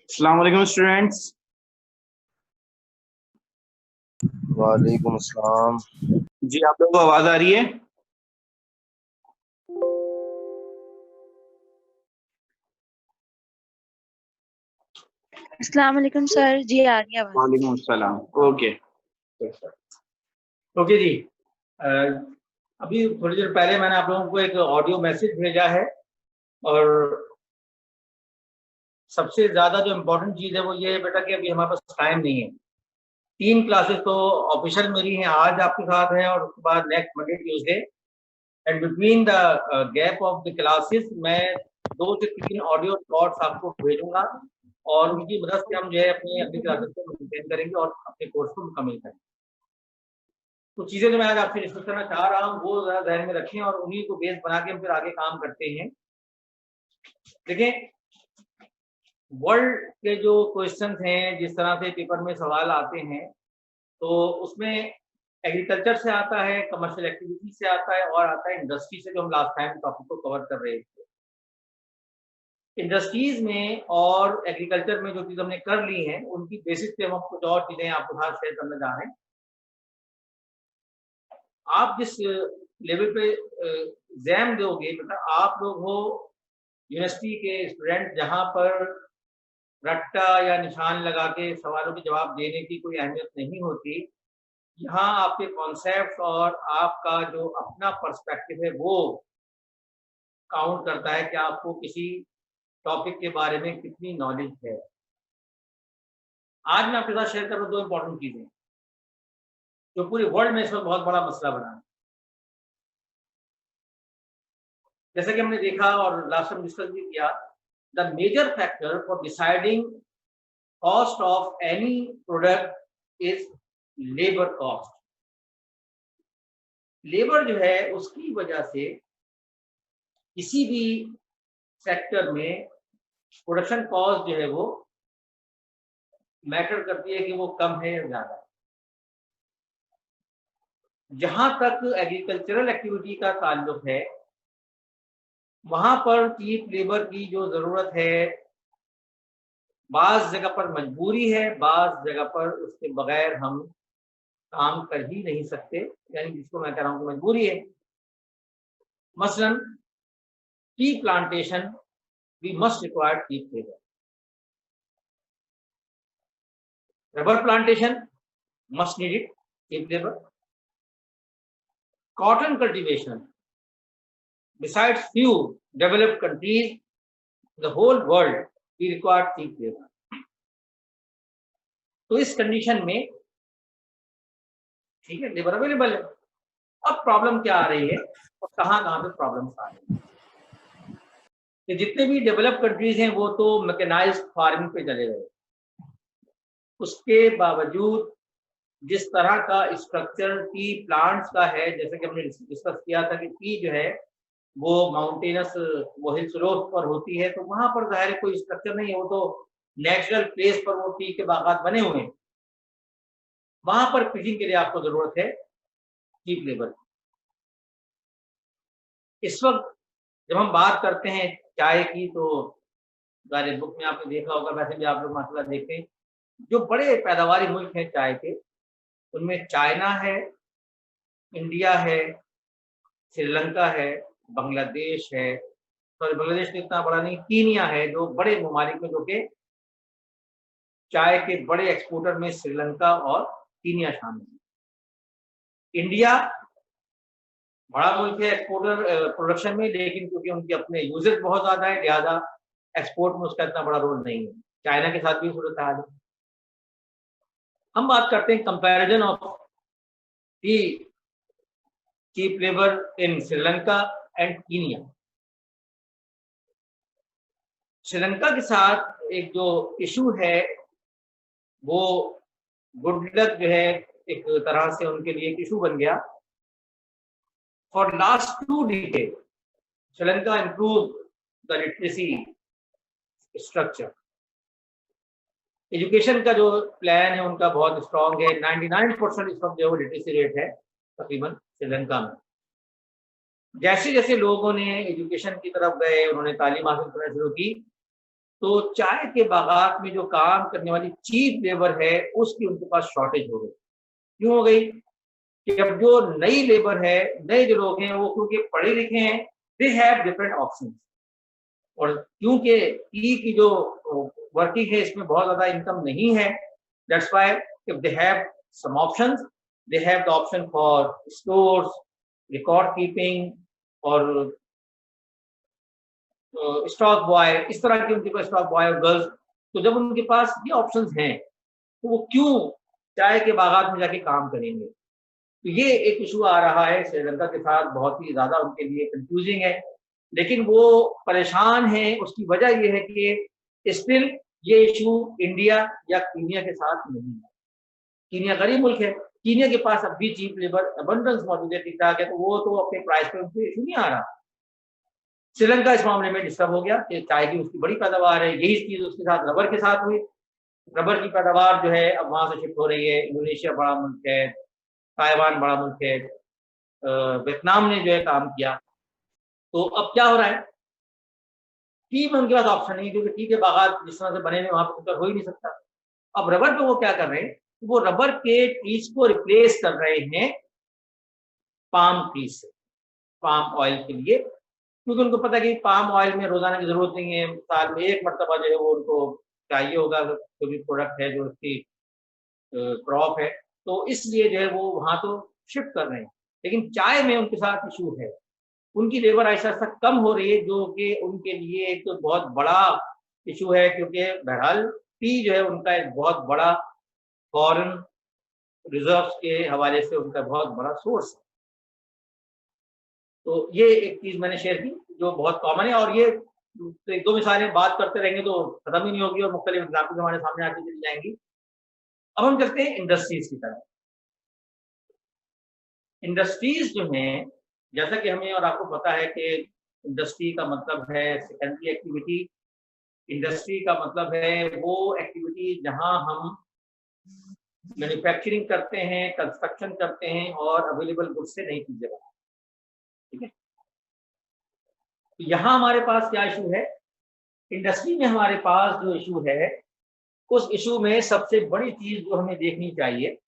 अस्सलाम वालेकुम स्टूडेंट्स। वालेकुम अस्सलाम। जी आप लोगों को आवाज आ रही है? अस्सलाम वालेकुम सर। जी आ रही है आवाज। वालेकुम अस्सलाम। ओके ओके जी। अभी थोड़ी देर पहले मैंने आप लोगों को एक ऑडियो मैसेज भेजा है और सबसे ज्यादा जो इम्पोर्टेंट चीज है वो ये है बेटा कि अभी हमारे पास टाइम नहीं है। 3 क्लासेस तो ऑफिशियल मेरी हैं, आज आपके साथ है और उसके बाद next Monday Tuesday, and between the gap of the classes मैं 2 से 3 ऑडियो रिकॉर्ड्स आपको भेजूंगा और उनकी मदद से हम जो है अपनी अगली क्लासेस को मेंटेन करेंगे और अपने कोर्स को मुकम्मल करेंगे। कुछ चीजें जो मैं आज आपसे डिस्कस करना चाह रहा हूँ वो जरा ध्यान में रखें और उन्हीं को बेस बना के हम फिर आगे काम करते हैं। देखें, वर्ल्ड के जो क्वेश्चंस हैं, जिस तरह से पेपर में सवाल आते हैं, तो उसमें एग्रीकल्चर से आता है, कमर्शियल एक्टिविटी से आता है और आता है इंडस्ट्री से, जो हम लास्ट टाइम टॉपिक को कवर कर रहे थे। इंडस्ट्रीज में और एग्रीकल्चर में जो चीज हमने कर ली है उनकी बेसिस पे हम कुछ और चीजें आपके साथ शेयर करने जा रहे हैं। आप जिस लेवल पे एग्जाम दोगे, मतलब आप लोग हो यूनिवर्सिटी के स्टूडेंट, जहां पर रट्टा या निशान लगा के सवालों के जवाब देने की कोई अहमियत नहीं होती। यहाँ आपके कॉन्सेप्ट और आपका जो अपना पर्सपेक्टिव है वो काउंट करता है कि आपको किसी टॉपिक के बारे में कितनी नॉलेज है। आज मैं आपके साथ शेयर कर रहा हूँ 2 इंपॉर्टेंट चीजें जो पूरे वर्ल्ड में इस वक्त बहुत बड़ा मसला बना है। जैसे कि हमने देखा और लास्ट टाइम डिस्कस भी किया, the major factor for deciding cost of any product is labour cost. Labour जो है उसकी वजह से किसी भी सेक्टर में प्रोडक्शन कॉस्ट जो है वो मैटर करती है कि वो कम है या ज्यादा। जहां तक एग्रीकल्चरल एक्टिविटी का ताल्लुक है, वहां पर चीप लेबर की जो जरूरत है, बाज जगह पर मजबूरी है, बाज जगह पर उसके बगैर हम काम कर ही नहीं सकते, यानी जिसको मैं कह रहा हूँ कि मजबूरी है। मसलन tea plantation, we must require cheap labour. Rubber plantation must need it cheap labour. Cotton cultivation, besides few developed countries, the whole world, we require cheap labor. तो इस कंडीशन में ठीक है, लेबर अवेलेबल है। अब प्रॉब्लम क्या आ रही है और कहाँ कहाँ पे प्रॉब्लम्स आ रही है? कि जितने भी डेवलप कंट्रीज हैं वो तो मैकेनाइज्ड फार्मिंग पे चले गए, उसके बावजूद जिस तरह का स्ट्रक्चर टी प्लांट्स का है, जैसे कि हमने डिस्कस किया था कि टी जो है वो माउंटेनस, वो हिल स्लोप पर होती है, तो वहां पर जाहिर है कोई स्ट्रक्चर नहीं है, वो तो नेचुरल प्लेस पर वो टी के बागात बने हुए हैं। वहां पर पिचिंग के लिए आपको जरूरत है चीप लेबर। इस वक्त जब हम बात करते हैं चाय की, तो सारे बुक में आपने देखा होगा, वैसे भी आप लोग माशाल्लाह देखते हैं, जो बड़े पैदावारी मुल्क हैं चाय के, उनमें चाइना है, इंडिया है, श्रीलंका है, बांग्लादेश है, सॉरी बांग्लादेश तो इतना बड़ा नहीं, कीनिया है, जो बड़े ममालिक में, जो कि चाय के बड़े एक्सपोर्टर में श्रीलंका और कीनिया शामिल है। इंडिया बड़ा मुल्क है एक्सपोर्टर प्रोडक्शन में, लेकिन क्योंकि उनके अपने यूजेस बहुत ज्यादा है, लिहाजा एक्सपोर्ट में उसका इतना बड़ा रोल नहीं है। चाइना के साथ भी सूरत हाल है। हम बात करते हैं comparison of the cheap labour in Sri Lanka and Kenya. Sri Lanka के साथ एक जो इशू है वो गुड लक जो है, एक तरह से उनके लिए एक इशू बन गया। For last 2 decades Sri Lanka improve the literacy structure. Education का जो प्लान है उनका बहुत स्ट्रांग है, 99% इस वक्त जो लिटरेसी रेट है तकरीबन श्रीलंका में। जैसे जैसे लोगों ने एजुकेशन की तरफ गए, उन्होंने तालीम हासिल करना शुरू की, तो चाय के बागात में जो काम करने वाली चीप लेबर है उसकी उनके पास शॉर्टेज हो गई। क्यों हो गई? कि अब जो नई लेबर है, नए जो लोग हैं वो क्योंकि पढ़े लिखे हैं, दे हैव डिफरेंट ऑप्शंस। और क्योंकि टी की जो वर्किंग है इसमें बहुत ज़्यादा इनकम नहीं है, that's why if they have some options, they have the option for stores, record keeping और स्टॉक बॉय, इस तरह के उनके पास स्टॉक बॉय और गर्ल्स। तो जब उनके पास ये ऑप्शंस हैं तो वो क्यों चाय के बागात में जाके काम करेंगे? तो ये एक इशू आ रहा है श्रीलंका के साथ, बहुत ही ज़्यादा उनके लिए कंफ्यूजिंग है। लेकिन वो परेशान हैं, उसकी वजह ये है कि स्टिल ये इशू इंडिया या कीनिया के साथ नहीं है। कीनिया गरीब मुल्क है, कीनिया के पास अब भी चीप लेबर अबंडेंस मौजूद है, ठीक-ठाक है, तो वो तो अपने प्राइस पे उनको इशू नहीं आ रहा। श्रीलंका इस मामले में डिस्टर्ब हो गया कि चाय की उसकी बड़ी पैदावार है, यही चीज़ उसके साथ रबर के साथ हुई। रबर की पैदावार जो है अब वहाँ से शिफ्ट हो रही है, इंडोनेशिया बड़ा मुल्क है, ताइवान बड़ा मुल्क है, वियतनाम ने जो है काम किया। तो अब क्या हो रहा है? टी में उनके पास ऑप्शन नहीं है क्योंकि टी के बागात जिस तरह से बने हुए वहाँ पे उनका हो ही नहीं सकता। अब रबर पे वो क्या कर रहे हैं? वो रबर के ट्रीज को रिप्लेस कर रहे हैं पाम ट्री से, पाम ऑयल के लिए, क्योंकि उनको पता है कि पाम ऑयल में रोजाना की जरूरत नहीं है, साल में एक मरतबा जो है वो उनको चाहिए होगा, जो भी प्रोडक्ट है जो उसकी क्रॉप है, तो इसलिए जो है वो वहाँ तो शिफ्ट कर रहे हैं। लेकिन चाय में उनके साथ इशू है, उनकी लेबर आहिस्ता-आहिस्ता कम हो रही है, जो कि उनके लिए एक तो बहुत बड़ा इश्यू है, क्योंकि बहरहाल टी जो है उनका एक बहुत बड़ा फॉरेन रिज़र्व्स के हवाले से उनका बहुत बड़ा सोर्स है। तो ये एक चीज़ मैंने शेयर की जो बहुत कॉमन है, और ये तो 1-2 मिसालें बात करते रहेंगे तो खत्म ही नहीं होगी और मुख्तलिफ एग्ज़ाम्पल्स हमारे सामने आती चली जाएँगी। अब हम चलते हैं इंडस्ट्रीज़ की तरफ। इंडस्ट्रीज़ जो हैं, जैसा कि हमें और आपको पता है कि इंडस्ट्री का मतलब है सेकेंडरी एक्टिविटी। इंडस्ट्री का मतलब है वो एक्टिविटी जहाँ हम मैन्युफैक्चरिंग करते हैं, कंस्ट्रक्शन करते हैं और अवेलेबल गुड्स से नई चीज़ें बनाते हैं, ठीक है? तो यहाँ हमारे पास क्या इशू है? इंडस्ट्री में हमारे पास जो इशू है, उस इशू में सबसे बड़ी चीज़ जो हमें देखनी चाहिए,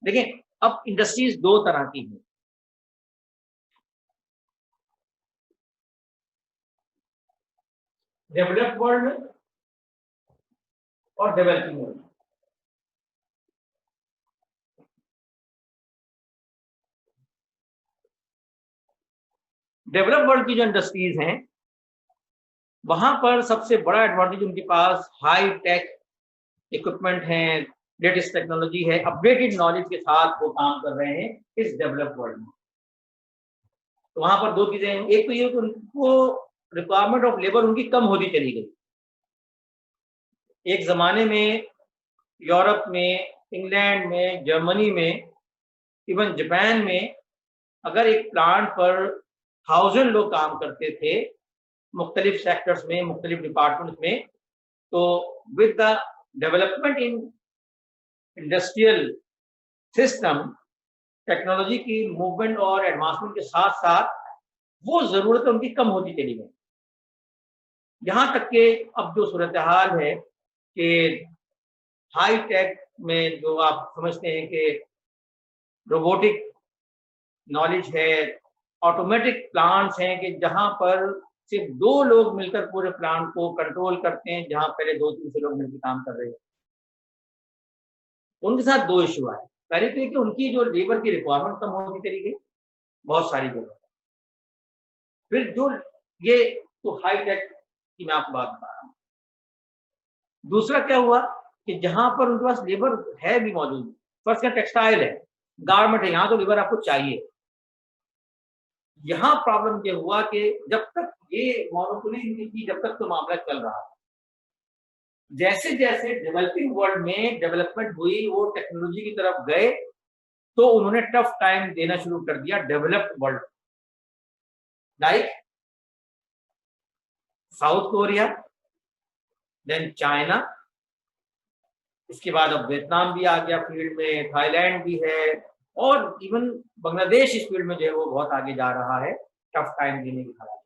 देखिए अब इंडस्ट्रीज़ 2 तरह की हैं। डेवलप्ड वर्ल्ड में और डेवलपिंग वर्ल्ड में। डेवलप्ड वर्ल्ड की जो इंडस्ट्रीज़ हैं, वहाँ पर सबसे बड़ा एडवांटेज उनके पास हाई टेक इक्विपमेंट हैं, लेटेस्ट टेक्नोलॉजी है, अपडेटेड नॉलेज के साथ वो काम कर रहे हैं इस डेवलप्ड वर्ल्ड में। तो वहाँ पर 2 चीज़ें हैं, एक तो ये कि उनको रिक्वायरमेंट ऑफ लेबर उनकी कम होती चली गई। एक ज़माने में यूरोप में, इंग्लैंड में, जर्मनी में, इवन जापान में अगर एक प्लांट पर 1000 लोग काम करते थे, मुख्तलिफ सेक्टर्स में, मुख्तलिफ डिपार्टमेंट्स में, तो with the development in industrial system, technology की मूवमेंट और एडवांसमेंट के साथ-साथ वो ज़रूरतें उनकी कम होती चली गई। यहाँ तक कि अब जो सूरत-ए-हाल है कि हाई टेक में जो आप समझते हैं कि रोबोटिक नॉलेज है, ऑटोमेटिक प्लांट्स हैं कि जहाँ पर सिर्फ 2 लोग मिलकर पूरे प्लांट को कंट्रोल करते हैं, जहाँ पहले 2-3 से लोग मिलकर काम कर रहे हैं। उनके साथ 2 इश्यू आए। पहले तो ये कि उनकी जो लेबर की रिक्वायरमेंट कम होती चली गई, बहुत सारी जगह। फिर जो ये तो हाई टेक की मैं आपको बात बता रहा हूँ। दूसरा क्या हुआ कि जहाँ पर उनके पास लेबर है भी मौजूद, फर्स्ट क्या टेक्सटाइल है, गारमेंट है, यहाँ तो लेबर आपको चाहिए। यहाँ प्रॉब्लम ये हुआ कि जब तक ये मोनोपोली नहीं थी, जब तक तो मामला चल रहा था। जैसे-जैसे डेवलपिंग वर्ल्ड में डेवलपमेंट हुई, वो टेक्नोलॉजी की तरफ गए, तो उन्होंने टफ टाइम देना शुरू कर दिया developed world, like South Korea, then China, इसके बाद अब वियतनाम भी आ गया फील्ड में, थाईलैंड भी है, और इवन बांग्लादेश इस फील्ड में जो है वो बहुत आगे जा रहा है टफ टाइम देने के हालात।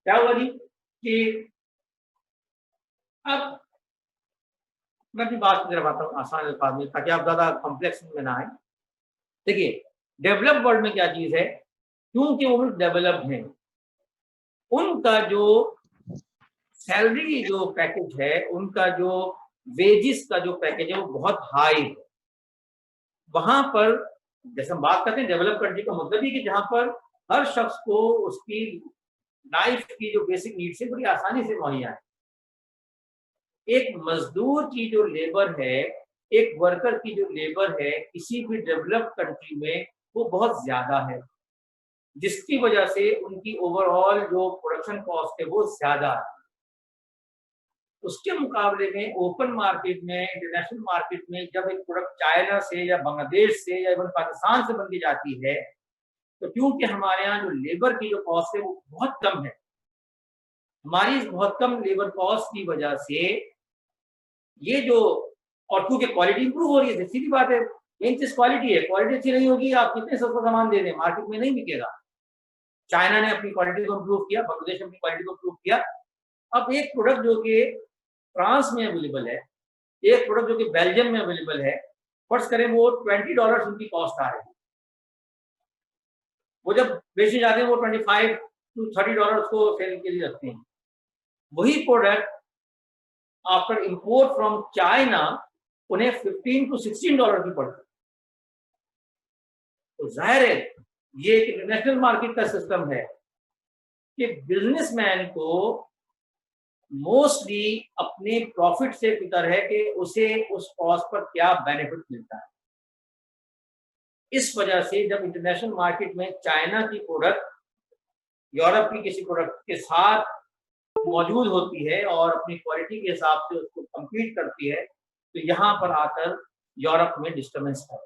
क्या हुआ जी कि अब मैं अपनी बात की तरफ आता हूँ आसान अल्फाज में, ताकि आप ज़्यादा कॉम्प्लेक्स में ना आए। देखिए, डेवलप्ड वर्ल्ड में क्या चीज़ है, क्योंकि वो लोग डेवलप्ड हैं, उनका जो सैलरी जो पैकेज है, उनका जो वेजेस का जो पैकेज है, वो बहुत हाई है। वहाँ पर जैसे हम बात करते हैं डेवलप कंट्री का मतलब ये कि जहाँ पर हर शख्स को उसकी लाइफ की जो बेसिक नीड्स है बड़ी आसानी से मुहैया है। एक मजदूर की जो लेबर है, एक वर्कर की जो लेबर है, किसी भी डेवलप्ड कंट्री में वो बहुत ज्यादा है, जिसकी वजह से उनकी ओवरऑल जो प्रोडक्शन कॉस्ट है वो ज्यादा है। उसके मुकाबले में ओपन मार्केट में, इंटरनेशनल मार्केट में जब एक प्रोडक्ट चाइना से या बांग्लादेश से या इवन पाकिस्तान से बन के जाती है, तो क्योंकि हमारे यहाँ जो लेबर की जो कॉस्ट है वो बहुत कम है, हमारी इस बहुत कम लेबर कॉस्ट की वजह से ये जो, और क्योंकि क्वालिटी इंप्रूव हो रही है, सीधी बात है, मेन चीज क्वालिटी है। क्वालिटी अच्छी नहीं होगी, आप कितने सस्ता सामान दे दें, मार्केट में नहीं बिकेगा। चाइना ने अपनी क्वालिटी को इम्प्रूव किया, बांग्लादेश ने अपनी क्वालिटी को इम्प्रूव किया। अब एक प्रोडक्ट जो कि फ्रांस में अवेलेबल है, एक प्रोडक्ट जो कि बेल्जियम में अवेलेबल है, फर्ज करें वो $20 उनकी कॉस्ट आ रही है, वो जब बेचे जाते हैं वो $25 to $30 को सेल के लिए रखते हैं। वही product after import from China उन्हें $15 to $16 की पड़ती है। तो जाहिर है ये एक इंटरनेशनल मार्केट का सिस्टम है कि बिजनेसमैन को मोस्टली अपने प्रॉफिट से फिक्र है कि उसे उस कॉस्ट पर क्या बेनिफिट मिलता है। इस वजह से जब इंटरनेशनल मार्केट में चाइना की प्रोडक्ट यूरोप की किसी प्रोडक्ट के साथ मौजूद होती है और अपनी क्वालिटी के हिसाब से उसको compete करती है, तो यहाँ पर आकर यूरोप में डिस्टर्बेंस है।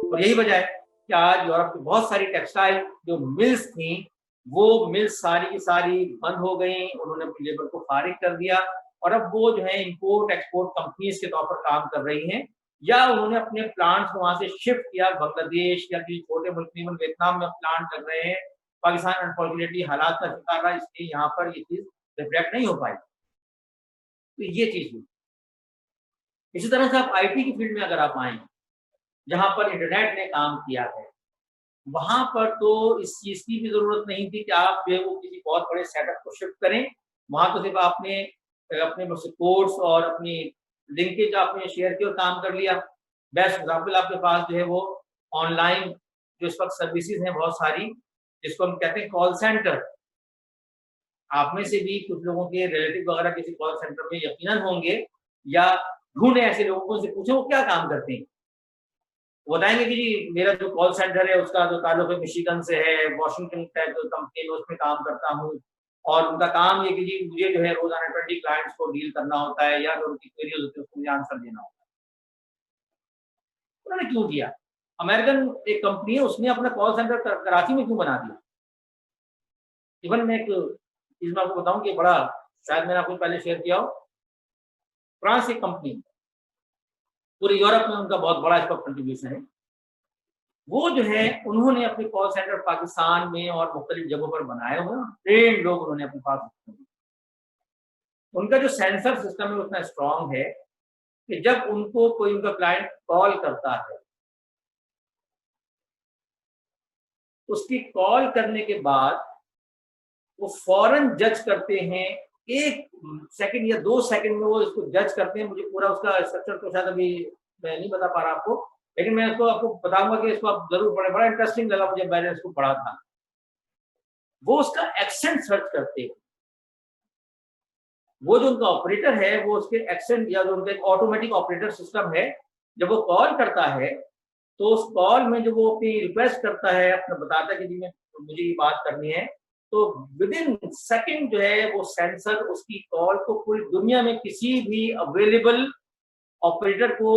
और यही वजह है कि आज यूरोप की बहुत सारी टेक्सटाइल जो मिल्स थी, वो मिल्स सारी की सारी बंद हो गई, उन्होंने अपनी लेबर को फारिग कर दिया और अब वो जो है इंपोर्ट एक्सपोर्ट कंपनीज के तौर पर काम कर रही हैं, या उन्होंने अपने प्लांट्स को वहां से शिफ्ट किया बांग्लादेश या किसी छोटे मुल्क में, वियतनाम में प्लांट कर रहे हैं। पाकिस्तान अनफॉर्चुनेटली हालात का शिकार रहा, इसलिए यहाँ पर ये चीज रिफ्लेक्ट नहीं हो पाई। तो ये चीज हुई। इसी तरह से आप आईटी की फील्ड में अगर आप आए, जहां पर इंटरनेट ने काम किया है, वहां पर तो इस चीज की भी जरूरत नहीं थी कि आप जो है वो किसी बहुत बड़े सेटअप को शिफ्ट करें। वहां तो सिर्फ आपने अपने कोर्स और अपनी लिंकेज आपने शेयर किया और काम कर लिया। बेस्ट एग्जाम्पल आपके पास जो है वो ऑनलाइन जो इस वक्त सर्विसेज हैं बहुत सारी, जिसको हम कहते हैं कॉल सेंटर। आप में से भी कुछ लोगों के रिलेटिव वगैरह किसी कॉल सेंटर में यकीनन होंगे, या ढूंढे ऐसे लोगों से पूछे वो क्या काम करते हैं। वो बताएंगे कि जी मेरा जो कॉल सेंटर है उसका जो ताल्लुक है मिशिगन से है, वॉशिंगटन का जो कंपनी है उसमें काम करता हूँ, और उनका काम ये कि जी मुझे जो है रोजाना 20 क्लाइंट्स को डील करना होता है, या जो उनकी क्वेरीज होती है उसको मुझे आंसर देना होता है। उन्होंने क्यों किया? अमेरिकन एक कंपनी है, उसने अपना कॉल सेंटर कराची में क्यों बना दिया? इवन मैं एक चीज मैं आपको बताऊं कि बड़ा, शायद मैंने आपको पहले शेयर किया हो, फ्रांस की कंपनी, पूरे यूरोप में उनका बहुत बड़ा इसका कंट्रीब्यूशन है। वो जो है उन्होंने अपने कॉल सेंटर पाकिस्तान में और मुख्तलिफ जगहों पर बनाए हुए हैं, ट्रेन लोग उन्होंने अपने पास। उनका जो सेंसर सिस्टम है उतना स्ट्रांग है कि जब उनको कोई उनका क्लाइंट कॉल करता है, उसकी कॉल करने के बाद वो फौरन जज करते हैं, 1 सेकंड या 2 सेकंड में वो इसको जज करते हैं। मुझे पूरा उसका स्ट्रक्चर तो शायद अभी मैं नहीं बता पा रहा आपको, लेकिन मैं इसको आपको बताऊंगा कि इसको आप जरूर पढ़ें, बड़ा इंटरेस्टिंग लगा मुझे, मैंने इसको पढ़ा था। वो उसका एक्सेंट सर्च करते हैं, वो जो उनका ऑपरेटर है वो उसके एक्सेंट, या जो उनका एक ऑटोमेटिक ऑपरेटर सिस्टम है, जब वो कॉल करता है तो उस कॉल में जो वो अपनी रिक्वेस्ट करता है, अपना बताता है कि जी मुझे ये बात करनी है, तो विद इन सेकेंड जो है वो सेंसर उसकी कॉल को पूरी दुनिया में किसी भी अवेलेबल ऑपरेटर को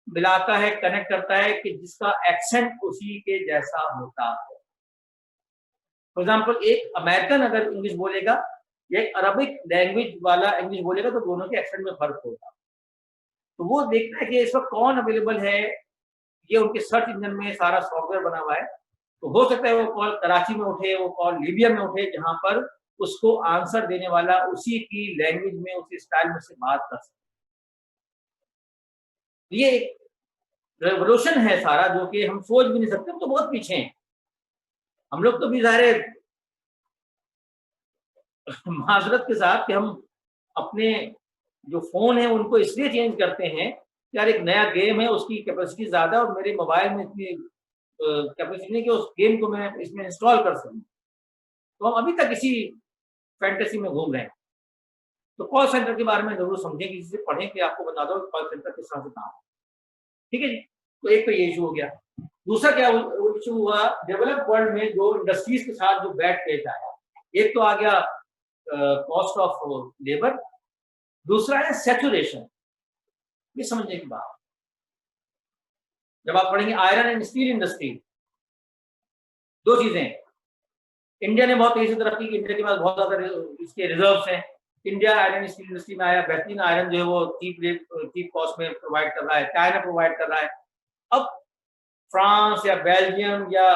मिलाता है, कनेक्ट करता है कि जिसका एक्सेंट उसी के जैसा होता है। फॉर एग्जाम्पल एक अमेरिकन अगर इंग्लिश बोलेगा या एक अरबिक लैंग्वेज वाला इंग्लिश बोलेगा तो दोनों के एक्सेंट में फर्क होगा। तो वो देखता है कि इस वक्त कौन अवेलेबल है, ये उनके सर्च इंजन में सारा सॉफ्टवेयर बना हुआ है। तो हो सकता है वो कॉल कराची में उठे, वो कॉल लीबिया में उठे, जहां पर उसको आंसर देने वाला उसी की लैंग्वेज में, उसी स्टाइल में से बात कर सकता। ये एक रेवोल्यूशन है सारा, जो कि हम सोच भी नहीं सकते, हम तो बहुत पीछे हैं। हम लोग तो भी ज़ाहिर माजरत के साथ कि हम अपने जो फ़ोन है उनको इसलिए चेंज करते हैं कि यार एक नया गेम है, उसकी कैपेसिटी ज़्यादा है और मेरे मोबाइल में इतनी कैपेसिटी नहीं कि उस गेम को मैं इसमें इंस्टॉल कर सकूँ। तो हम अभी तक इसी फैंटेसी में घूम रहे हैं। तो कॉल सेंटर के बारे में ज़रूर समझें, किसी से पढ़ें कि आपको बता दो कॉल सेंटर किस तरह से काम है। ठीक है जी? तो एक तो ये इश्यू हो गया। दूसरा क्या इश्यू हुआ, डेवलप्ड वर्ल्ड में जो इंडस्ट्रीज के साथ जो बैड फेज आया, एक तो आ गया कॉस्ट ऑफ लेबर, दूसरा है सैचुरेशन। ये समझने की बात, जब आप पढ़ेंगे आयरन एंड स्टील इंडस्ट्री, दो चीजें। इंडिया ने बहुत तेजी से तरक्की की, इंडिया के पास बहुत ज्यादा इसके रिजर्व्स हैं। इंडिया आयरन स्टील इंडस्ट्री में आया, बेहतरीन आयरन जो है वो चीप कॉस्ट में प्रोवाइड कर रहा है, चाइना प्रोवाइड कर रहा है। अब फ्रांस या बेल्जियम या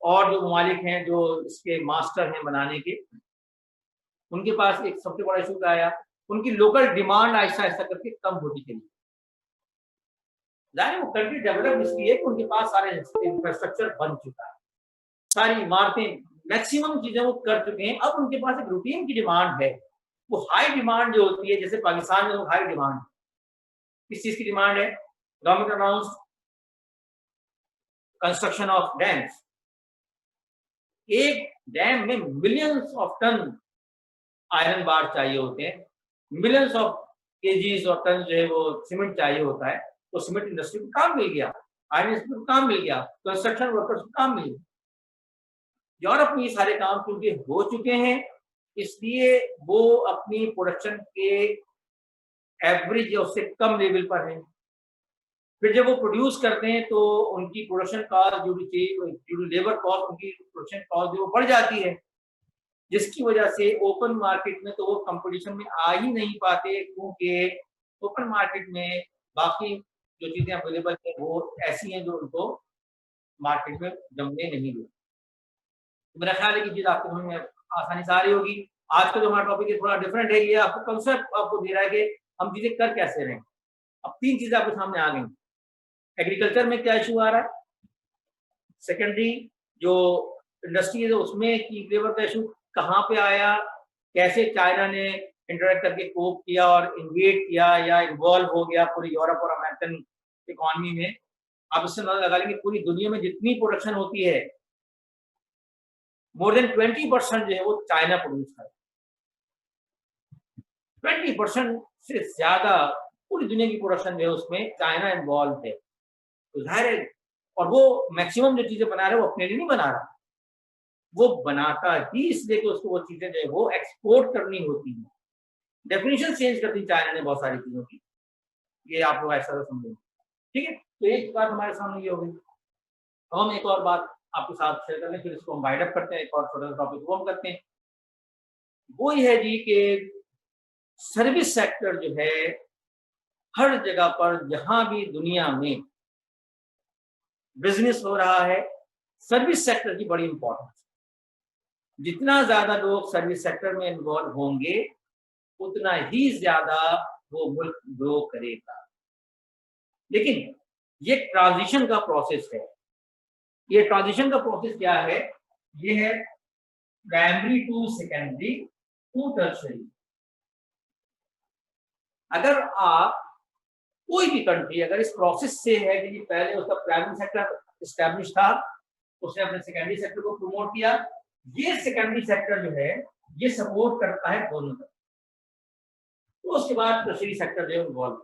और जो ममालिक हैं जो इसके मास्टर हैं बनाने के, उनके पास एक सबसे बड़ा इशू क्या आया, उनकी लोकल डिमांड आहिस्ता आहिस्ता करके कम होती चली। जाहिर वो कंट्री डेवलप इसलिए है कि उनके पास सारे इंफ्रास्ट्रक्चर बन चुका है, सारी इमारतें, मैक्सिमम चीजें वो कर चुके हैं। अब उनके पास एक रूटीन की डिमांड है, वो हाई डिमांड जो होती है, जैसे पाकिस्तान में वो हाई डिमांड, किस चीज की डिमांड है? Government announce construction of dams. एक डैम में millions of ton iron bar चाहिए होते हैं, मिलियंस ऑफ केजीज और टन जो है वो सीमेंट चाहिए होता है। तो सीमेंट इंडस्ट्री को काम मिल गया, आयरन इंडस्ट्री को काम मिल गया, कंस्ट्रक्शन वर्कर्स को काम मिल गया। यूरोप में ये सारे काम क्योंकि हो चुके हैं, इसलिए वो अपनी प्रोडक्शन के एवरेज या उससे कम लेवल पर है। फिर जब वो प्रोड्यूस करते हैं तो उनकी production cost due to labour cost, उनकी प्रोडक्शन कॉस्ट जो बढ़ जाती है, जिसकी वजह से ओपन मार्केट में तो वो कंपटीशन में आ ही नहीं पाते, क्योंकि ओपन मार्केट में बाकी जो चीजें अवेलेबल है वो ऐसी हैं जो उनको मार्केट में जमने नहीं देती। तो मेरा ख्याल है कि चीज आपको समझ में आसानी से आ रही होगी। आज का जो हमारा टॉपिक है थोड़ा डिफरेंट है, ये आपको कंसेप्ट आपको दे रहा है कि हम चीजें कर कैसे रहे हैं। अब तीन चीजें आपके सामने आ गई। एग्रीकल्चर में क्या इशू आ रहा है, सेकेंडरी जो इंडस्ट्री है उसमें की लेबर का इशू कहाँ पे आया, कैसे चाइना ने इंटरेक्ट करके कोप किया और इन्वेट किया या इन्वॉल्व हो गया पूरी यूरोप और अमेरिकन इकोनॉमी में। आप इससे अंदाजा लगा लेंगे पूरी दुनिया में जितनी प्रोडक्शन होती है, मोर देन 20% जो है वो चाइना प्रोड्यूस करता है। 20% से ज्यादा पूरी दुनिया की प्रोडक्शन जो है उसमें चाइना इन्वॉल्व है। तो जाहिर है, और वो मैक्सिमम जो चीजें बना रहा है वो अपने लिए नहीं बना रहा, वो बनाता ही इसलिए कि उसको वो चीजें जो है वो एक्सपोर्ट करनी होती है। डेफिनेशन चेंज कर दी चाइना ने बहुत सारी चीजों की, ये आप लोग ऐसा समझेंगे। ठीक है, तो एक बात हमारे सामने ये हो गई। तो हम एक और बात आपके साथ शेयर कर लें, फिर इसको हम वाइड अप करते हैं, एक और छोटा सा टॉपिक वो हम करते हैं। वो ये है जी कि सर्विस सेक्टर जो है हर जगह पर जहां भी दुनिया में बिजनेस हो रहा है, सर्विस सेक्टर की बड़ी इंपॉर्टेंस। जितना ज्यादा लोग सर्विस सेक्टर में इन्वॉल्व होंगे उतना ही ज्यादा वो मुल्क ग्रो करेगा। लेकिन ये ट्रांजिशन का प्रोसेस है। ये ट्रांजिशन का प्रोसेस क्या है? ये है primary to secondary to tertiary. अगर आप कोई भी कंट्री अगर इस प्रोसेस से है कि पहले उसका प्राइमरी सेक्टर एस्टैब्लिश था, उसने अपने सेकेंडरी सेक्टर को प्रमोट किया, ये सेकेंडरी सेक्टर जो है ये सपोर्ट करता है दोनों तरफ, तो उसके बाद टर्शरी सेक्टर जो है इन्वॉल्व।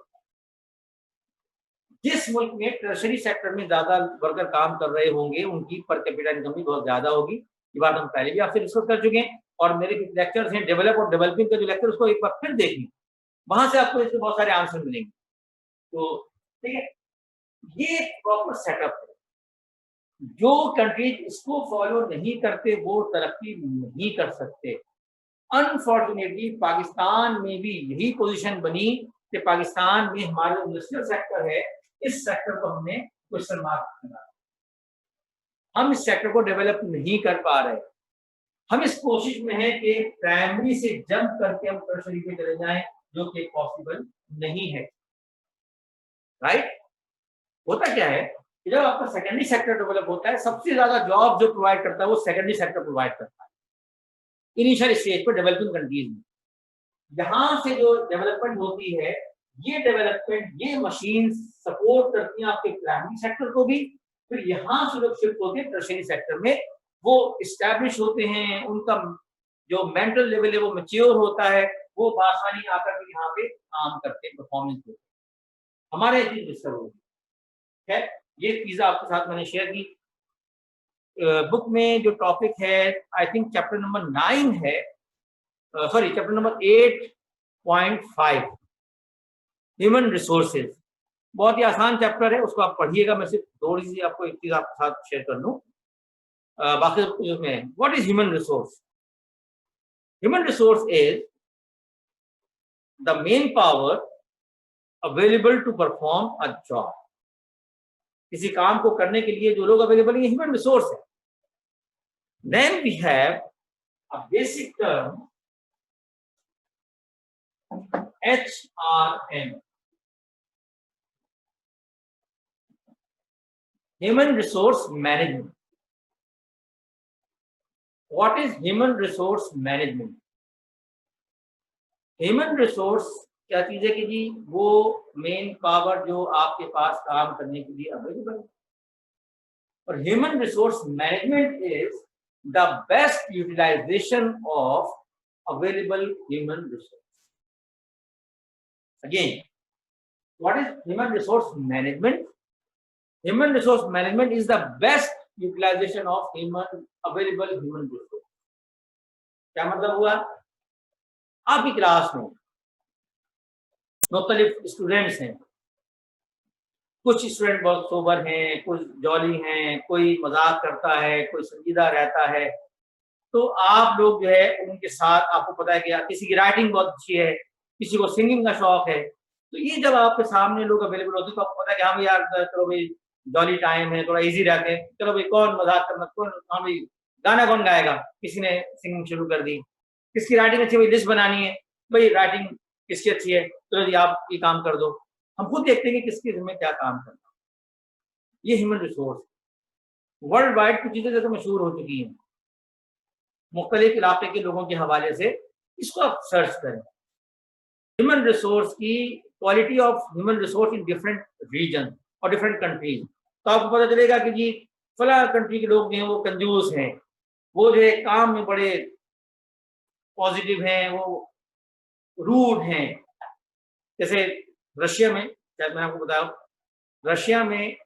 जिस मुल्क में टर्शरी सेक्टर में ज्यादा वर्कर काम कर रहे होंगे उनकी पर कैपिटा इनकम भी बहुत ज्यादा होगी। ये बात हम पहले भी आपसे डिस्कस कर चुके हैं, और मेरे लेक्चर्स हैं डेवलप और डेवलपिंग का जो लेक्चर उसको एक बार फिर देखिए, वहां से आपको इसके बहुत सारे आंसर मिलेंगे। तो ठीक है, ये प्रॉपर सेटअप है। जो कंट्रीज इसको फॉलो नहीं करते वो तरक्की नहीं कर सकते। अनफॉर्चुनेटली पाकिस्तान में भी यही पोजीशन बनी कि पाकिस्तान में हमारा इंडस्ट्रियल सेक्टर है, इस सेक्टर को हमने क्वेश्चन मार्क किया, हम इस सेक्टर को डेवलप नहीं कर पा रहे। हम इस कोशिश में हैं कि प्राइमरी से जंप करके हम टर्शरी पे चले जाएं, जो कि पॉसिबल नहीं है, राइट। होता क्या है कि जब आपका सेकेंडरी सेक्टर डेवलप होता है, सबसे ज्यादा जॉब जो प्रोवाइड करता है वो सेकेंडरी सेक्टर प्रोवाइड करता है इनिशियल स्टेज पर डेवलपिंग कंट्रीज में। यहाँ से जो डेवलपमेंट होती है, ये डेवलपमेंट, ये मशीन सपोर्ट करती हैं आपके प्राइमरी सेक्टर को भी, फिर यहाँ से लोग शिफ्ट होते हैं टर्शरी सेक्टर में, वो इस्टेब्लिश होते हैं, उनका जो मेंटल लेवल है वो मैच्योर होता है, वो आसानी आकर के यहाँ पे काम करते हैं, परफॉर्मेंस होते हैं। हमारे चीज डिस्टर्ब होगी है। ये चीज आपके साथ मैंने शेयर की। बुक में जो टॉपिक है, आई थिंक चैप्टर नंबर 9 है, sorry chapter number 8.5 human resources. बहुत ही आसान चैप्टर है, उसको आप पढ़िएगा। मैं सिर्फ थोड़ी सी आपको एक चीज आपके साथ शेयर कर दूं, बाकी सब कुछ में। What is human resource? Human resource is the manpower available to perform a job. किसी काम को करने के लिए जो लोग अवेलेबल है, ह्यूमन रिसोर्स है। Then we have a basic term HRM, human resource management. What is human resource management? Human resource क्या चीज है कि जी वो मेन पावर जो आपके पास काम करने के लिए अवेलेबल है, और human resource management is the best utilisation of available human resource. Again, what is human resource management? Human resource management is the best utilisation of available human resource. क्या मतलब हुआ? आपकी क्लास में मुख्तलिफ स्टूडेंट्स हैं, कुछ स्टूडेंट बहुत sober हैं, कुछ जॉली हैं, कोई मजाक करता है, कोई संजीदा रहता है। तो आप लोग जो है उनके साथ, आपको पता है कि किसी की राइटिंग बहुत अच्छी है, किसी को सिंगिंग का शौक है, तो ये जब आपके सामने लोग अवेलेबल होते हैं तो आपको पता है कि हाँ भाई यार चलो भाई जॉली टाइम है, थोड़ा इजी रहते हैं, चलो भाई कौन मजाक करना, कौन, हाँ भाई गाना कौन गाएगा, किसी ने सिंगिंग शुरू कर दी, किसकी राइटिंग अच्छी है, भाई लिस्ट बनानी है, भाई राइटिंग किसकी अच्छी है, चलो जी आप ये काम कर दो। हम खुद देखते हैं कि किसके जिम्मे क्या काम करना। ये ह्यूमन रिसोर्स वर्ल्ड वाइड कुछ चीजें जैसे मशहूर हो चुकी हैं, मुख्तलिफ इलाके के लोगों के हवाले से, इसको आप सर्च करें। ह्यूमन रिसोर्स की quality of human resource in different region और डिफरेंट कंट्रीज, तो आपको पता चलेगा कि जी फला कंट्री के लोग जो हैं वो कंजूस हैं, वो जो है काम में बड़े पॉजिटिव हैं, वो रूड हैं। जैसे रशिया में, शायद मैंने आपको बताया, रशिया में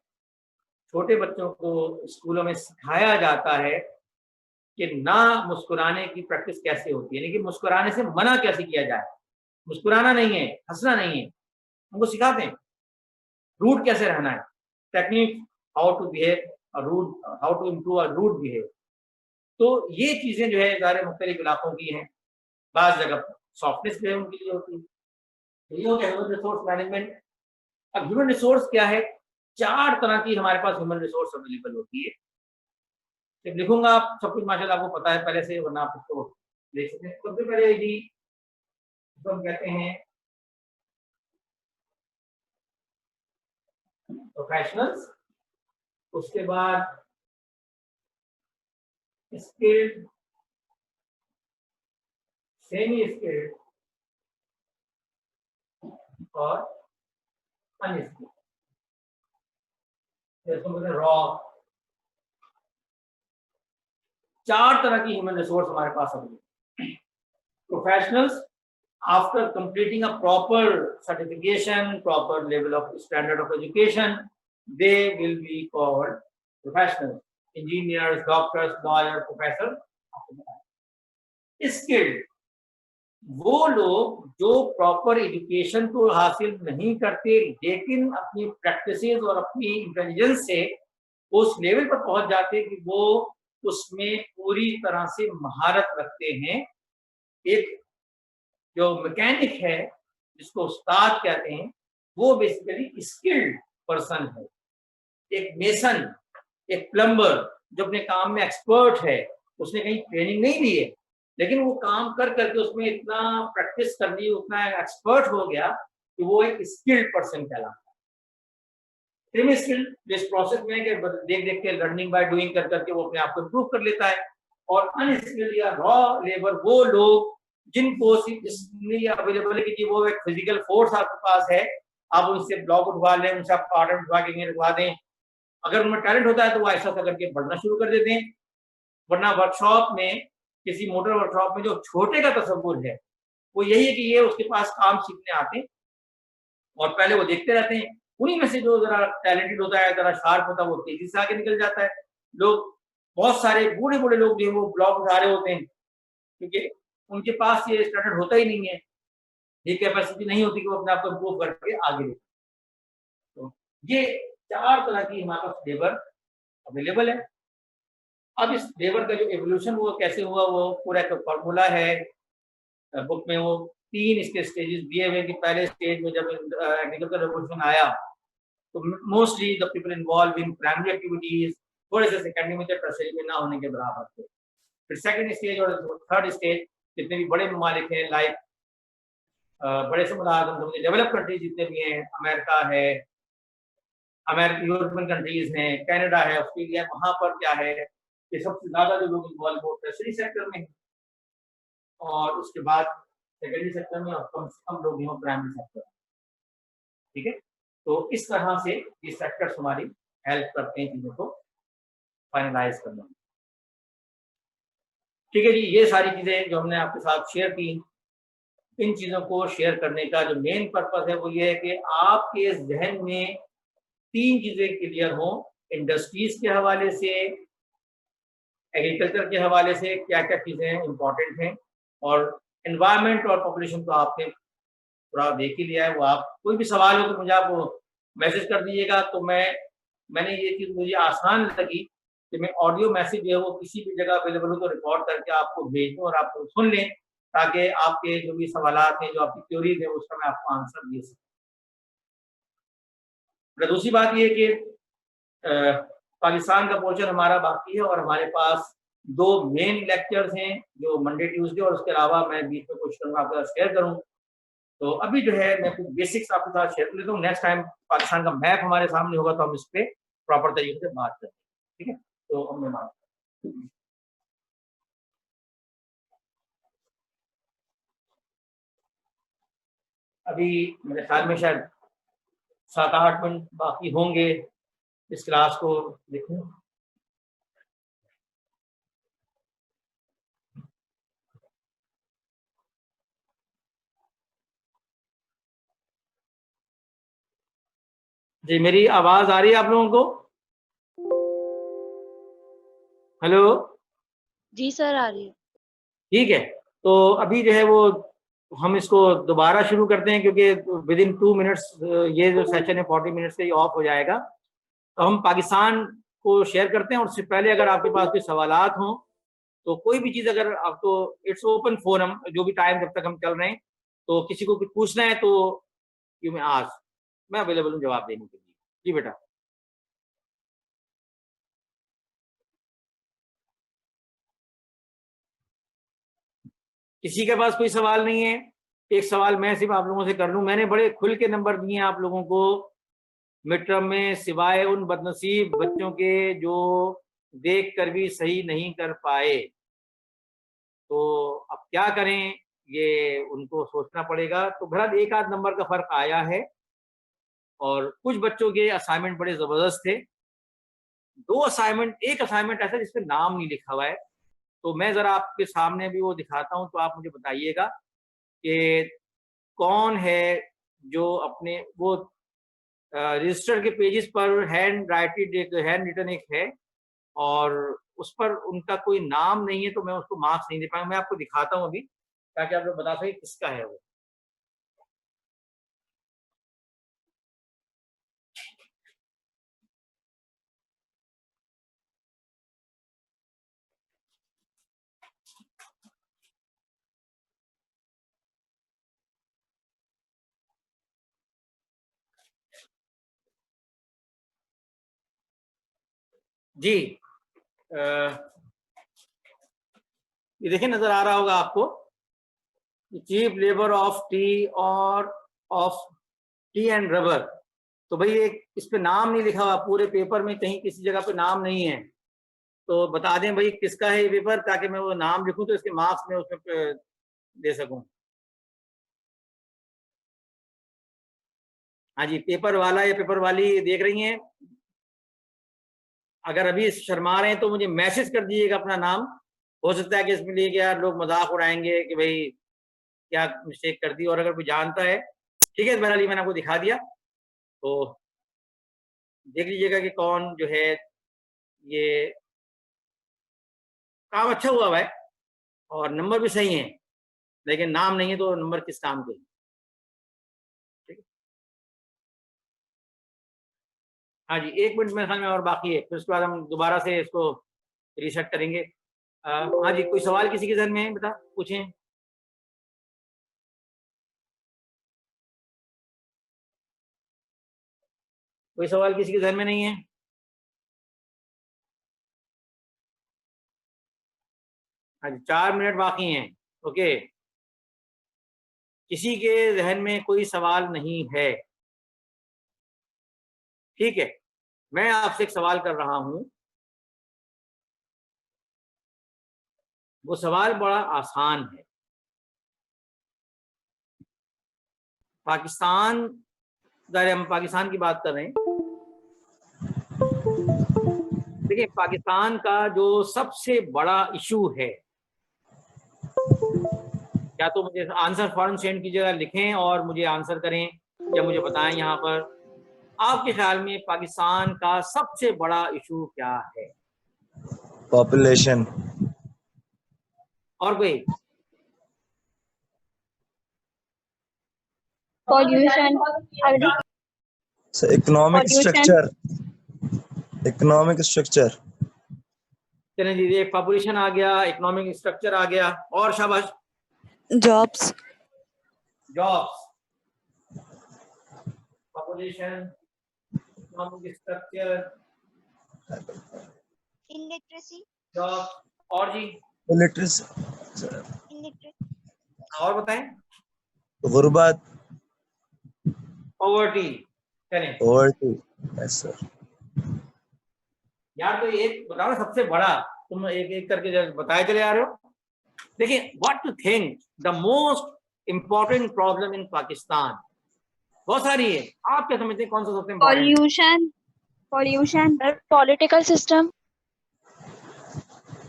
छोटे बच्चों को स्कूलों में सिखाया जाता है कि ना मुस्कुराने की प्रैक्टिस कैसे होती है, यानी कि मुस्कुराने से मना कैसे किया जाए। मुस्कुराना नहीं है, हंसना नहीं है, उनको सिखाते हैं रूड कैसे रहना है, technique how to behave rude, how to improve a rude behave. तो ये चीजें जो है सारे मुख्तलिफ इलाकों की हैं, बाज़ जगह सॉफ्टनेस जो है उनके लिए होती है। तो ये हो गया ह्यूमन रिसोर्स मैनेजमेंट। अब ह्यूमन रिसोर्स क्या है? 4 तरह की हमारे पास ह्यूमन रिसोर्स अवेलेबल होती है। जब लिखूंगा आप सब कुछ माशाल्लाह आपको पता है पहले से, वरना आप उसको देख सकते हैं। सबसे पहले जी हम कहते हैं प्रोफेशनल्स, उसके बाद स्किल्ड, सेमी स्किल्ड और अनस्किल्ड, जैसे बोलते हैं रॉ। 4 तरह की ह्यूमन रिसोर्स हमारे पास available. Professionals, after completing a proper certification, proper level of standard of education, they will be called professionals, engineers, doctors, lawyers, professors. Skilled, वो लोग जो प्रॉपर एजुकेशन को हासिल नहीं करते लेकिन अपनी प्रैक्टिसेस और अपनी इंटेलिजेंस से उस लेवल पर पहुंच जाते कि वो उसमें पूरी तरह से महारत रखते हैं। एक जो मैकेनिक है जिसको उस्ताद कहते हैं, वो बेसिकली स्किल्ड पर्सन है। एक मेसन, एक प्लम्बर जो अपने काम में एक्सपर्ट है, उसने कहीं ट्रेनिंग नहीं ली है, लेकिन वो काम कर करके उसमें इतना प्रैक्टिस कर ली, उतना एक्सपर्ट हो गया कि वो एक स्किल्ड पर्सन कहलाता है। सेमी स्किल्ड जिस प्रोसेस में कि देख देख के लर्निंग बाय डूइंग कर करके वो अपने आप को इम्प्रूव कर लेता है। और अनस्किल्ड या रॉ लेबर वो लोग जिनको सिर्फ अवेलेबल है कि वो एक फिजिकल फोर्स आपके पास है, आप उनसे ब्लॉक उठवा लें, उनसे आप कार्टन उठवा के रखवा दें, अगर उनमें टैलेंट होता है तो वो ऐसा करके बढ़ना शुरू कर देते हैं। वरना वर्कशॉप में, किसी मोटर वर्कशॉप में जो छोटे का तस्वुर है वो यही है कि ये उसके पास काम सीखने आते हैं और पहले वो देखते रहते हैं, उन्हीं में से जो जरा टैलेंटेड होता है, जरा शार्प होता है, वो तेजी से आगे निकल जाता है। लोग, बहुत सारे बूढ़े बूढ़े लोग जो है वो ब्लॉक उठा रहे होते हैं क्योंकि उनके पास ये स्टैंडर्ड होता ही नहीं है, ये कैपेसिटी नहीं होती कि वो अपने आप को इम्प्रूव करके आगे बढ़े। तो ये 4 तरह की हमारे पास लेबर अवेलेबल है। अब इस लेबर का जो एवोल्यूशन वो कैसे हुआ, वो पूरा एक फॉर्मूला है बुक में। वो 3 इसके स्टेजेस दिए हुए कि पहले स्टेज में जब एग्रीकल्चर रेवोल्यूशन आया तो mostly the people involve in primary activities थोड़े से सेकेंडरी में, टर्शरी में ना होने के बराबर थे। फिर सेकंड स्टेज और थर्ड स्टेज जितने भी बड़े ममालिक हैं, लाइक बड़े समुदाय डेवलप कंट्रीज जितने भी हैं, अमेरिका है, यूरोपियन कंट्रीज हैं, कनाडा है, ऑस्ट्रेलिया, वहां पर क्या है कि सबसे ज्यादा जो लोग इन्वॉल्व हो टर्शरी सेक्टर में, और उसके बाद सेकेंडरी सेक्टर में, और कम से कम लोग हैं प्राइमरी सेक्टर। ठीक है, तो इस तरह से ये सेक्टर्स हमारी हेल्प करते हैं चीजों को फाइनलाइज करने में। ठीक है जी, ये सारी चीजें जो हमने आपके साथ शेयर की, इन चीजों को शेयर करने का जो मेन पर्पस है वो ये है कि आपके जहन में 3 चीजें क्लियर हो, इंडस्ट्रीज के हवाले से, एग्रीकल्चर के हवाले से क्या क्या चीजें इंपॉर्टेंट हैं, और एनवायरनमेंट और पॉपुलेशन तो आपने पूरा देख ही लिया है। वो आप कोई भी सवाल हो तो मुझे आप मैसेज कर दीजिएगा, तो मैंने ये चीज मुझे आसान लगी कि मैं ऑडियो मैसेज जो है वो किसी भी जगह अवेलेबल हो तो रिकॉर्ड करके आपको भेज दूं और आप सुन लें, ताकि आपके जो भी सवालात हैं, जो आपकी क्वेरीज है, उसका मैं आपको आंसर दे सकूं। दूसरी बात ये कि पाकिस्तान का पोर्शन हमारा बाकी है और हमारे पास 2 मेन लेक्चर्स हैं जो मंडे ट्यूसडे, और उसके अलावा मैं बीच में कोशिश करूंगा आपके साथ शेयर करूं। तो अभी जो है मैं कुछ बेसिक्स आपके साथ शेयर कर लेता हूँ। नेक्स्ट टाइम पाकिस्तान का मैप हमारे सामने होगा तो हम इस पर प्रॉपर तरीके से बात करेंगे। ठीक है, तो हमने बात अभी मेरे ख्याल में शायद 7-8 मिनट बाकी होंगे इस क्लास को देखने। जी, मेरी आवाज आ रही है आप लोगों को? हेलो? जी सर, आ रही है। ठीक है, तो अभी जो है वो हम इसको दोबारा शुरू करते हैं क्योंकि विद इन 2 मिनट्स ये जो सेशन है 40 मिनट्स से ये ऑफ हो जाएगा। तो हम पाकिस्तान को शेयर करते हैं, और उससे पहले अगर आपके पास कोई सवालात हों तो कोई भी चीज़ अगर आपको, इट्स ओपन फोरम, जो भी टाइम जब तक हम चल रहे हैं, तो किसी को कुछ पूछना है तो यू मे आस्क, मैं अवेलेबल हूँ जवाब देने के लिए। जी बेटा। किसी के पास कोई सवाल नहीं है? एक सवाल मैं सिर्फ आप लोगों से कर लूं, मैंने बड़े खुल के नंबर दिए हैं आप लोगों को मिड टर्म में, सिवाय उन बदनसीब बच्चों के जो देख कर भी सही नहीं कर पाए। तो अब क्या करें, ये उनको सोचना पड़ेगा। तो बहरहाल एक आध नंबर का फर्क आया है, और कुछ बच्चों के असाइनमेंट बड़े जबरदस्त थे। 2 असाइनमेंट, एक असाइनमेंट ऐसा जिसपे नाम नहीं लिखा हुआ है, तो मैं जरा आपके सामने भी वो दिखाता हूँ, तो आप मुझे बताइएगा कि कौन है जो अपने वो रजिस्टर के पेजेस पर हैंड रिटन एक है, और उस पर उनका कोई नाम नहीं है, तो मैं उसको मार्क्स नहीं दे पाऊंगा। मैं आपको दिखाता हूँ अभी, ताकि आप लोग बता सकें किसका है वो। जी, ये देखिए नजर आ रहा होगा आपको, चीप लेबर ऑफ टी और ऑफ टी एंड रबर। तो भाई एक इस पे नाम नहीं लिखा हुआ पूरे पेपर में, कहीं किसी जगह पे नाम नहीं है, तो बता दें भाई किसका है ये पेपर, ताकि मैं वो नाम लिखूं तो इसके मार्क्स में उसमें दे सकूं। हाँ जी, पेपर वाला या पेपर वाली देख रही हैं? अगर अभी शर्मा रहे हैं तो मुझे मैसेज कर दीजिएगा अपना नाम। हो सकता है कि इसमें लिए यार लोग मजाक उड़ाएंगे कि भाई क्या मिस्टेक कर दी, और अगर कोई जानता है, ठीक है, बहरहाल मैंने आपको दिखा दिया, तो देख लीजिएगा कि कौन जो है ये काम अच्छा हुआ है और नंबर भी सही है, लेकिन नाम नहीं है तो नंबर किस काम के। ठीक है, हाँ जी, 1 मिनट मेरे ख्याल में और बाकी है, फिर उसके बाद हम दोबारा से इसको रीसेट करेंगे। हाँ जी, कोई सवाल किसी के जहन में है? बता पूछें। कोई सवाल किसी के जहन में नहीं है? हाँ जी, 4 मिनट बाकी हैं। ओके, किसी के जहन में कोई सवाल नहीं है? ठीक है, मैं आपसे एक सवाल कर रहा हूं, वो सवाल बड़ा आसान है। पाकिस्तान, अगर हम पाकिस्तान की बात कर रहे हैं, देखिए पाकिस्तान का जो सबसे बड़ा इशू है, या तो मुझे आंसर फॉरन सेंड कीजिएगा, लिखें और मुझे आंसर करें या मुझे बताएं यहाँ पर, आपके ख्याल में पाकिस्तान का सबसे बड़ा इशू क्या है? पॉपुलेशन। और कोई? Pollution. Economic Pollution. Structure. Economic structure. चलें जी, एक पॉपुलेशन आ गया, इकोनॉमिक स्ट्रक्चर आ गया, और शाबाश। Jobs. Jobs, population, economic structure, Illiteracy. Jobs, और जी? लिटरेसी। Illiteracy. और बताएं। गुर्बत। पॉवर्टी। चलें पॉवर्टी। Yes sir. यार, तो एक बताओ ना सबसे बड़ा, तुम एक एक करके बताए चले आ रहे हो। देखिए, what to think the most important problem in Pakistan, बहुत सारी है, आप क्या समझते हैं कौन सा सबसे important? Pollution. Pollution. Political system.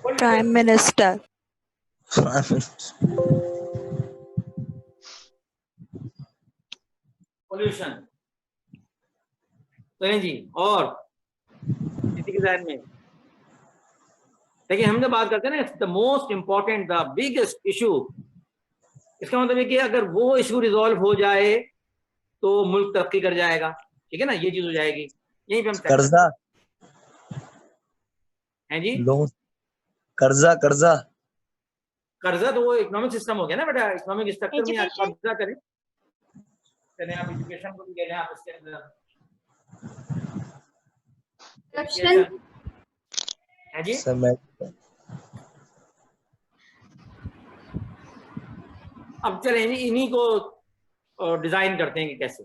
Prime minister. Pollution. तो जी, और किसी के जहन में? देखिए, हम जब बात करते हैं ना the most important, the biggest issue, इसका मतलब है कि अगर वो इशू रिजॉल्व हो जाए तो मुल्क तरक्की कर जाएगा। ठीक है ना, ये चीज हो जाएगी, यहीं पे हम कर्जा। हैं जी। लोन। कर्जा कर्जा। कर्जा तो वो इकोनॉमिक सिस्टम हो गया ना बेटा, इकोनॉमिक स्ट्रक्चर में आप Education. कर्जा करें, आप एजुकेशन को भी ले लें आप इसके अंदर। Corruption. है जी। अब चलें जी, इन्हीं को डिजाइन करते हैं कि कैसे।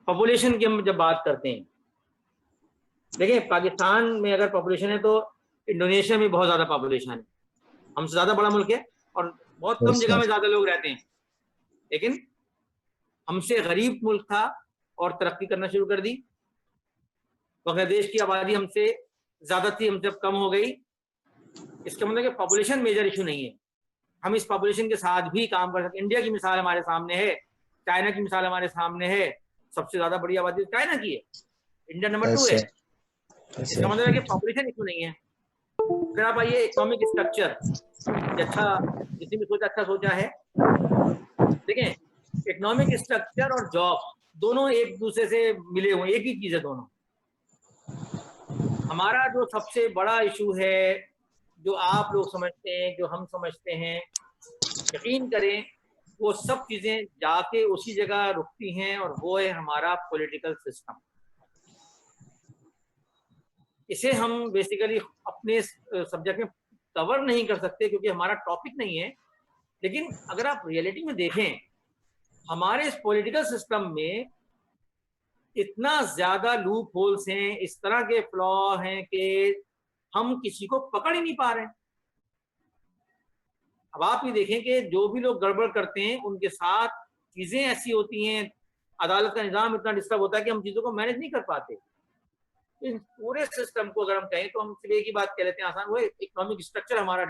पॉपुलेशन की हम जब बात करते हैं, देखिए पाकिस्तान में अगर पॉपुलेशन है तो इंडोनेशिया में बहुत ज्यादा पॉपुलेशन है, हमसे ज्यादा बड़ा मुल्क है और बहुत कम जगह में ज्यादा लोग रहते हैं, लेकिन हमसे गरीब मुल्क था और तरक्की करना शुरू कर दी। बांग्लादेश की आबादी हमसे ज्यादा थी, हमसे अब कम हो गई। इसका मतलब कि पॉपुलेशन मेजर इशू नहीं है, हम इस पॉपुलेशन के साथ भी काम कर सकते। इंडिया की मिसाल हमारे सामने है, चाइना की मिसाल हमारे सामने है, सबसे ज्यादा बड़ी आबादी चाइना की है, इंडिया नंबर 2 है। इसका मतलब है कि पॉपुलेशन इशू नहीं है। फिर आप आइए इकोनॉमिक स्ट्रक्चर, अच्छा जिसने भी सोचा अच्छा सोचा है। देखें, इकोनॉमिक स्ट्रक्चर और जॉब दोनों एक दूसरे से मिले हुए, एक ही चीज है दोनों। हमारा जो सबसे बड़ा इशू है, जो आप लोग समझते हैं, जो हम समझते हैं, यकीन करें वो सब चीजें जाके उसी जगह रुकती हैं, और वो है हमारा पॉलिटिकल सिस्टम। इसे हम बेसिकली अपने सब्जेक्ट में कवर नहीं कर सकते क्योंकि हमारा टॉपिक नहीं है। लेकिन अगर आप रियलिटी में देखें, हमारे इस पॉलिटिकल सिस्टम में इतना ज्यादा लूप होल्स हैं, इस तरह के फ्लॉ हैं कि हम किसी को पकड़ ही नहीं पा रहे हैं। अब आप ये देखें कि जो भी लोग गड़बड़ करते हैं उनके साथ चीजें ऐसी होती हैं, अदालत का निजाम इतना डिस्टर्ब होता है कि हम चीजों को मैनेज नहीं कर पाते। इस पूरे सिस्टम को अगर हम कहें तो हम सिर्फ एक ही बात कह लेते हैं आसान, वो इकोनॉमिक स्ट्रक्चर हमारा